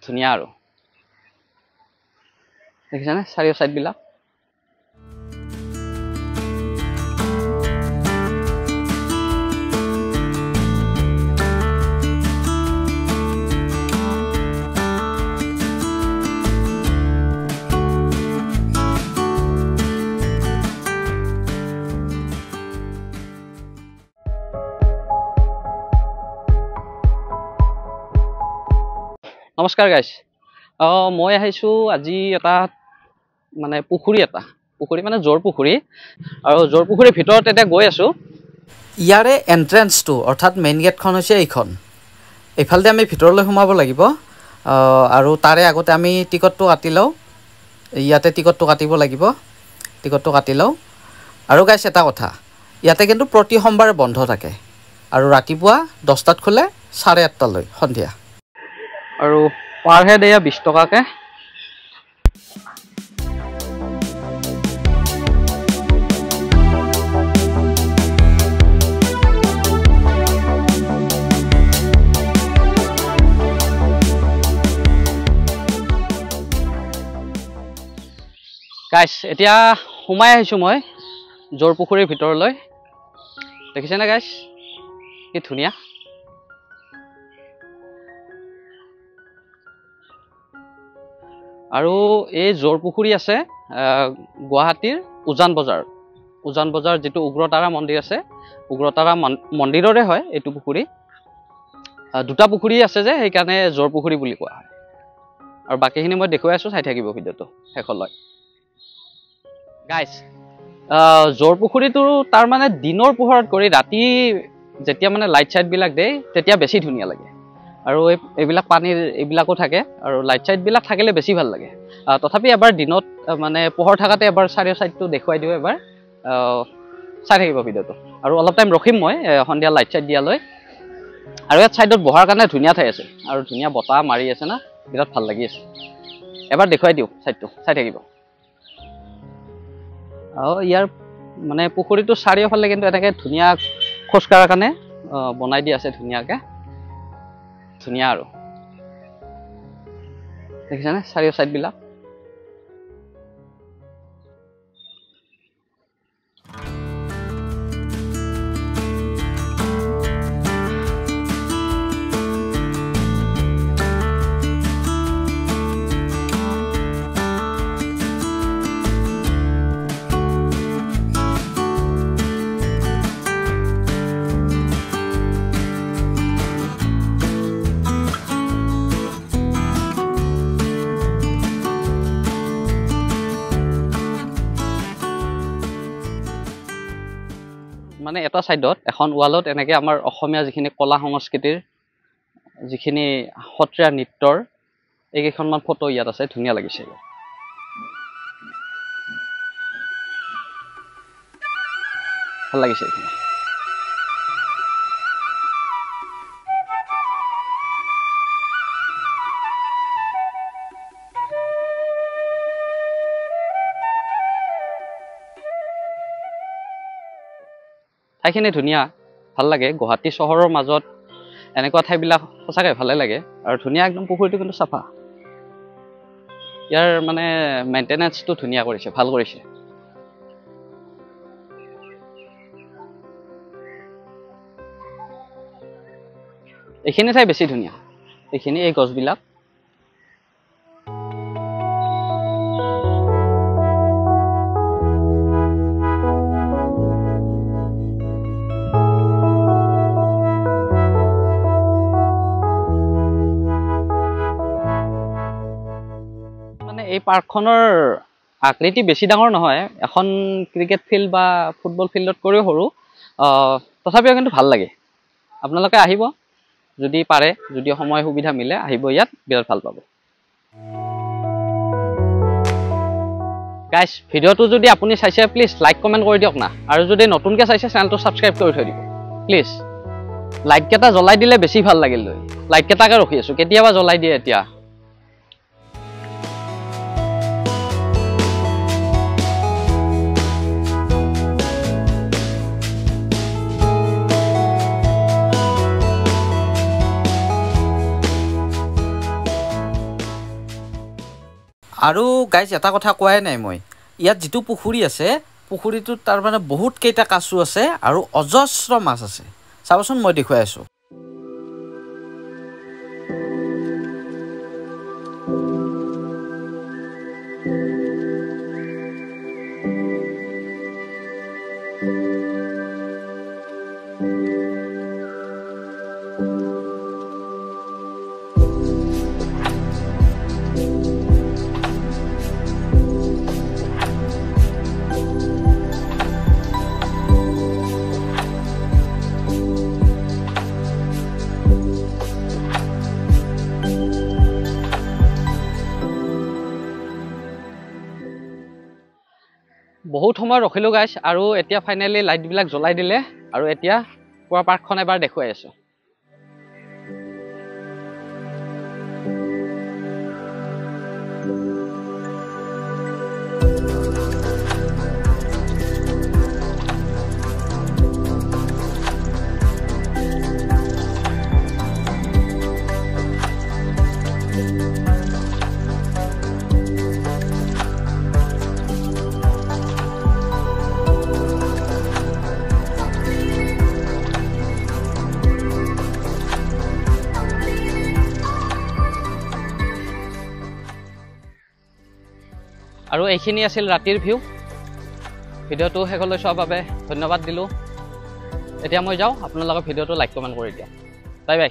ধুনীয়া আৰু দেখিছানে চাৰিও চাইডবিলাক নমস্কাৰ গাইছ মই আহিছোঁ আজি এটা মানে পুখুৰী মানে জোৰ পুখুৰী আৰু জোৰ পুখুৰীৰ ভিতৰত এতিয়া গৈ আছোঁ ইয়াৰে এন্ট্ৰেন্সটো অৰ্থাৎ মেইন গেটখন হৈছে এইখন এইফালে আমি ভিতৰলৈ সোমাব লাগিব আৰু তাৰে আগতে আমি টিকটটো কাটি লওঁ ইয়াতে টিকটটো কাটিব লাগিব টিকটটো কাটি লওঁ আৰু গাইছ এটা কথা ইয়াতে কিন্তু প্ৰতি সোমবাৰে বন্ধ থাকে আৰু ৰাতিপুৱা 10টাত খোলে 8:30লৈ সন্ধিয়া আৰু পাৰ হেড এয়া 20 টকাকে গাইছ এতিয়া সোমাই আহিছোঁ মই জোৰ পুখুৰীৰ ভিতৰলৈ দেখিছেনে গাইছ কি ধুনীয়া আৰু এই জোৰ পুখুৰী আছে গুৱাহাটীৰ উজান বজাৰ যিটো উগ্ৰতাৰা মন্দিৰ আছে উগ্ৰতাৰা মন্দিৰৰে হয় এইটো পুখুৰী দুটা পুখুৰী আছে যে সেইকাৰণে জোৰ পুখুৰী বুলি কোৱা হয় আৰু বাকীখিনি মই দেখুৱাই আছোঁ চাই থাকিব ভিডিঅ'টো শেষলৈ গাইছ জোৰ পুখুৰীটো তাৰ মানে দিনৰ পোহৰত কৰি ৰাতি যেতিয়া মানে লাইট চাইটবিলাক দিয়ে তেতিয়া বেছি ধুনীয়া লাগে আৰু এইবিলাক পানীৰ এইবিলাকো থাকে আৰু লাইট চাইটবিলাক থাকিলে বেছি ভাল লাগে তথাপি এবাৰ দিনত মানে পোহৰ থাকাতে এবাৰ চাৰিও চাইডটো দেখুৱাই দিওঁ এবাৰ চাই থাকিব ভিডিঅ'টো আৰু অলপ টাইম ৰখিম মই সন্ধিয়া লাইট চাইট দিয়ালৈ আৰু ইয়াত চাইডত বহাৰ কাৰণে ধুনীয়া ঠাই আছে আৰু ধুনীয়া বতাহ মাৰি আছে না বিৰাট ভাল লাগি আছে এবাৰ দেখুৱাই দিওঁ চাইডটো চাই থাকিব ইয়াৰ মানে পুখুৰীটো চাৰিওফালে কিন্তু এনেকৈ ধুনীয়া খোজ কঢ়াৰ কাৰণে বনাই দি আছে ধুনীয়াকৈ ধুনীয়া আৰু দেখিছানে চাৰিও চাইডবিলাক মানে এটা সাইডত এখন ওয়ালত এনেকৈ আমাৰ অসমীয়া যিখিনি কলা সংস্কৃতিৰ যিখিনি সত্ৰীয়া নৃত্যৰ এইকেইখনমান ফটো ইয়াত আছে ধুনীয়া লাগিছে ভাল লাগিছে এইখিনি ঠাইখিনি ধুনীয়া ভাল লাগে গুৱাহাটী চহৰৰ মাজত এনেকুৱা ঠাইবিলাক সঁচাকৈ ভালে লাগে আৰু ধুনীয়া একদম পুখুৰীটো কিন্তু চাফা ইয়াৰ মানে মেইনটেনেন্সটো ধুনীয়া কৰিছে ভাল কৰিছে এইখিনি ঠাই বেছি ধুনীয়া এইখিনি এই গছবিলাক এই পাৰ্কখনৰ আকৃতি বেছি ডাঙৰ নহয় এখন ক্ৰিকেট ফিল্ড বা ফুটবল ফিল্ডত কৰিও সৰু তথাপিও কিন্তু ভাল লাগে আপোনালোকে আহিব যদি পাৰে যদি সময় সুবিধা মিলে আহিব ইয়াত বিৰাট ভাল পাব গাইস ভিডিওটো যদি আপুনি চাইছে প্লিজ লাইক কমেন্ট কৰি দিয়ক না আৰু যদি নতুনকৈ চাইছে চেনেলটো সাবস্ক্ৰাইব কৰি থৈ দিব প্লিজ লাইক কেটা জ্বলাই দিলে বেছি ভাল লাগিল লাইক কেটাকে ৰখি আছো কেতিয়াবা জ্বলাই দিয়ে এতিয়া আৰু গাইজ এটা কথা কোৱাই নাই মই, ইয়াত যিটো পুখুৰী আছে পুখুৰীটোত তাৰমানে বহুত কেইটা কাছু আছে আৰু অজস্ৰ মাছ আছে। চাবচোন মই দেখুৱাই আছোঁ। বহুত সময় ৰখিলোঁ গাইছ, আৰু এতিয়া ফাইনেলি লাইটবিলাক জ্বলাই দিলে, আৰু এতিয়া পুৰা পাৰ্কখন এবাৰ দেখুৱাই আছোঁ। আৰু এইখিনি আছিল ৰাতিৰ ভিউ। ভিডিঅ'টো শেষলৈ চোৱাৰ বাবে ধন্যবাদ দিলোঁ। এতিয়া মই যাওঁ, আপোনালোকৰ ভিডিঅ'টো লাইক কমেণ্ট কৰি দিয়া। Bye bye.